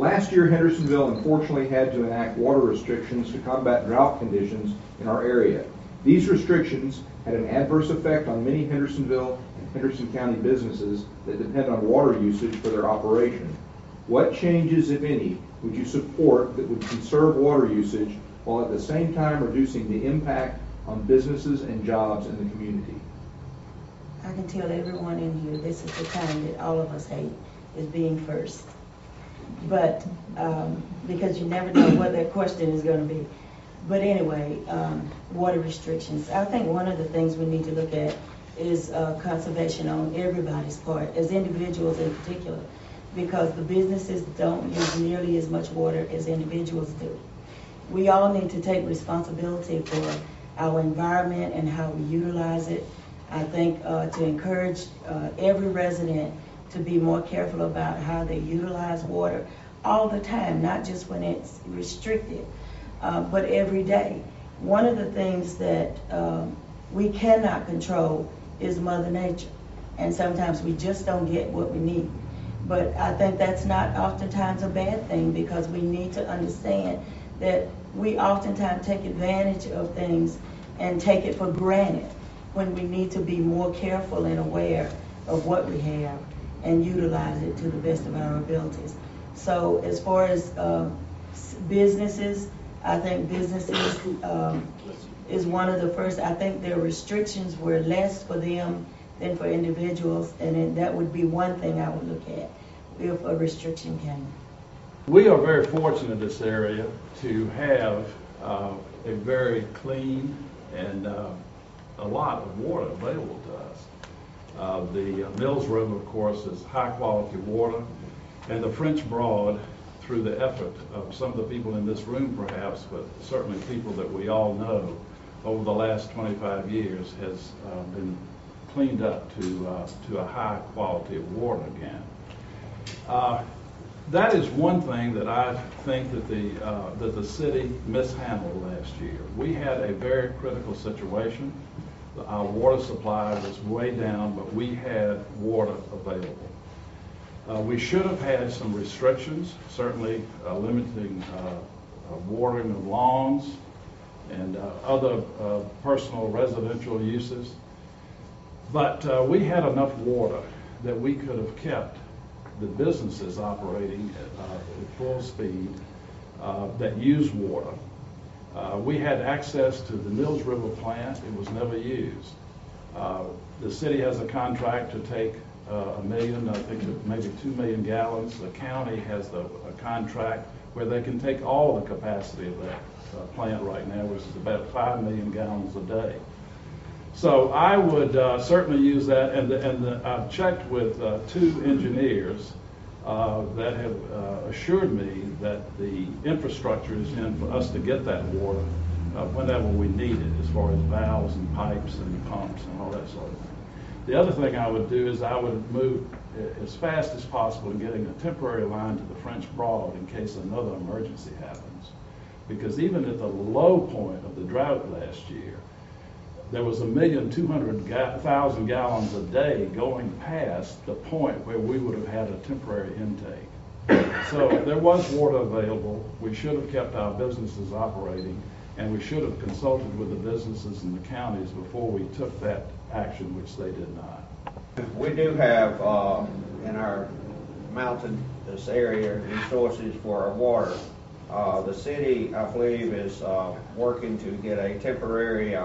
Last year, Hendersonville unfortunately had to enact water restrictions to combat drought conditions in our area. These restrictions had an adverse effect on many Hendersonville and Henderson County businesses that depend on water usage for their operation. What changes, if any, would you support that would conserve water usage while at the same time reducing the impact on businesses and jobs in the community? I can tell everyone in here this is the time that all of us hate, is being first. But because you never know what that question is going to be. But anyway, water restrictions. I think one of the things we need to look at is conservation on everybody's part, as individuals in particular, because the businesses don't use nearly as much water as individuals do. We all need to take responsibility for our environment and how we utilize it. I think to encourage every resident to be more careful about how they utilize water all the time, not just when it's restricted, but every day. One of the things that we cannot control is Mother Nature, and sometimes we just don't get what we need. But I think that's not oftentimes a bad thing, because we need to understand that we oftentimes take advantage of things and take it for granted when we need to be more careful and aware of what we have and utilize it to the best of our abilities. So as far as businesses, I think businesses is one of the first. I think their restrictions were less for them than for individuals, and that would be one thing I would look at if a restriction came. We are very fortunate in this area to have a very clean and a lot of water available to us. The Mills River, of course, is high quality water, and the French Broad, through the effort of some of the people in this room perhaps, but certainly people that we all know, over the last 25 years has been cleaned up to a high quality of water again. That is one thing that I think that the city mishandled last year. We had a very critical situation. Our water supply was way down, but we had water available. We should have had some restrictions, certainly limiting watering of lawns and other personal residential uses. But we had enough water that we could have kept the businesses operating at full speed that use water. We had access to the Mills River plant. It was never used. The city has a contract to take 1 million, I think maybe 2 million gallons. The county has a contract where they can take all the capacity of that plant right now, which is about 5 million gallons a day. So I would certainly use that, and I've checked with 2 engineers that have assured me that the infrastructure is in for us to get that water whenever we need it, as far as valves and pipes and pumps and all that sort of thing. The other thing I would do is I would move as fast as possible in getting a temporary line to the French Broad in case another emergency happens. Because even at the low point of the drought last year, there was 1,200,000 gallons a day going past the point where we would have had a temporary intake. So there was water available. We should have kept our businesses operating, and we should have consulted with the businesses in the counties before we took that action, which they did not. We do have in our mountainous area resources for our water. The city, I believe, is working to get a temporary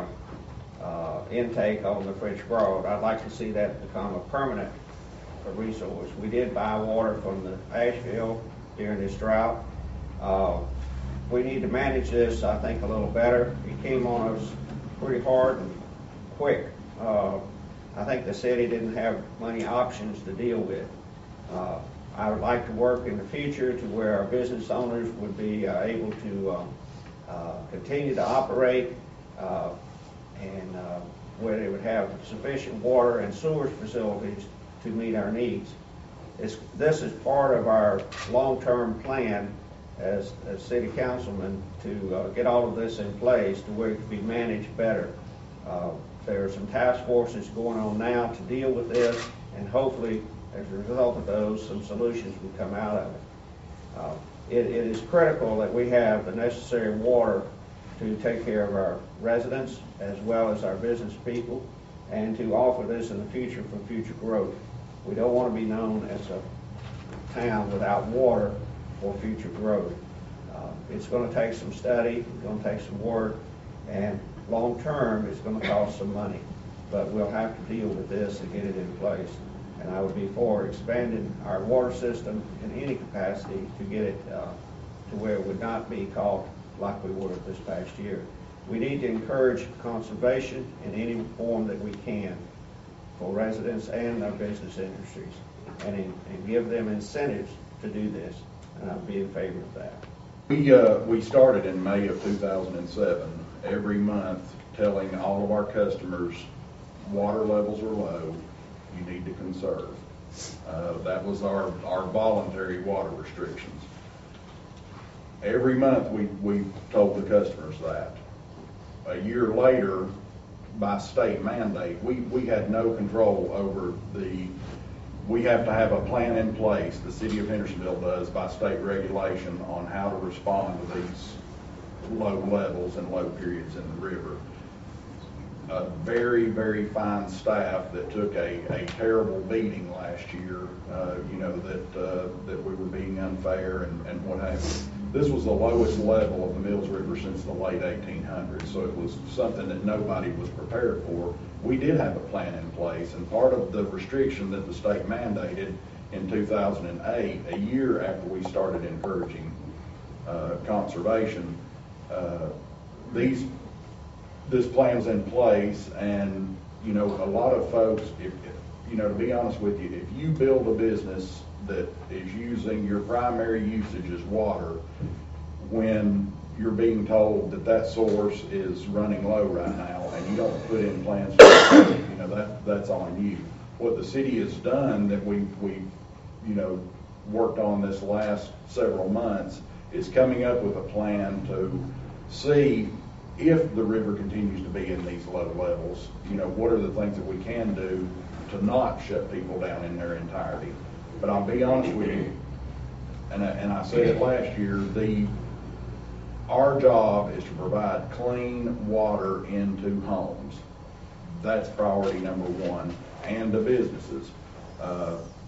intake on the French Broad. I'd like to see that become a permanent resource. We did buy water from the Asheville during this drought. We need to manage this, I think, a little better. It came on us pretty hard and quick. I think the city didn't have many options to deal with. I would like to work in the future to where our business owners would be able to continue to operate and where they would have sufficient water and sewage facilities to meet our needs. This is part of our long-term plan as city councilmen to get all of this in place to where it can be managed better. There are some task forces going on now to deal with this, and hopefully, as a result of those, some solutions will come out of it. It is critical that we have the necessary water to take care of our residents as well as our business people, and to offer this in the future for future growth. We don't want to be known as a town without water for future growth. It's going to take some study, it's going to take some work, and long term it's going to cost some money. But we'll have to deal with this and get it in place. And I would be for expanding our water system in any capacity to get it to where it would not be caught like we were this past year. We need to encourage conservation in any form that we can for residents and our business industries, and give them incentives to do this. And I'd be in favor of that. We started in May of 2007, every month telling all of our customers water levels are low, you need to conserve. That was our voluntary water restrictions. Every month we told the customers that. A year later, by state mandate, we had no control over we have to have a plan in place, the city of Hendersonville does, by state regulation on how to respond to these low levels and low periods in the river. A very, very fine staff that took a terrible beating last year, that we were being unfair and what have you. This was the lowest level of the Mills River since the late 1800s, so it was something that nobody was prepared for. We did have a plan in place, and part of the restriction that the state mandated in 2008, a year after we started encouraging conservation, this plan's in place, and a lot of folks, to be honest with you, if you build a business that is using your primary usage as water, when you're being told that source is running low right now, and you don't put in plans for that, that's on you. What the city has done that we worked on this last several months is coming up with a plan to see if the river continues to be in these low levels, what are the things that we can do to not shut people down in their entirety. But I'll be honest with you, and I said it last year, our job is to provide clean water into homes. That's priority number one, and to businesses.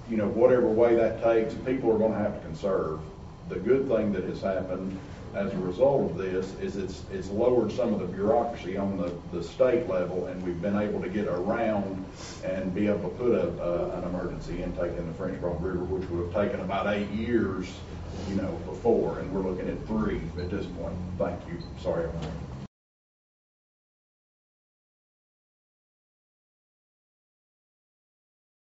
Whatever way that takes, people are going to have to conserve. The good thing that has happened as a result of this is it's lowered some of the bureaucracy on the state level, and we've been able to get around and be able to put an emergency intake in the French Broad River, which would have taken about 8 years, before, and we're looking at 3 at this point. Thank you. Sorry.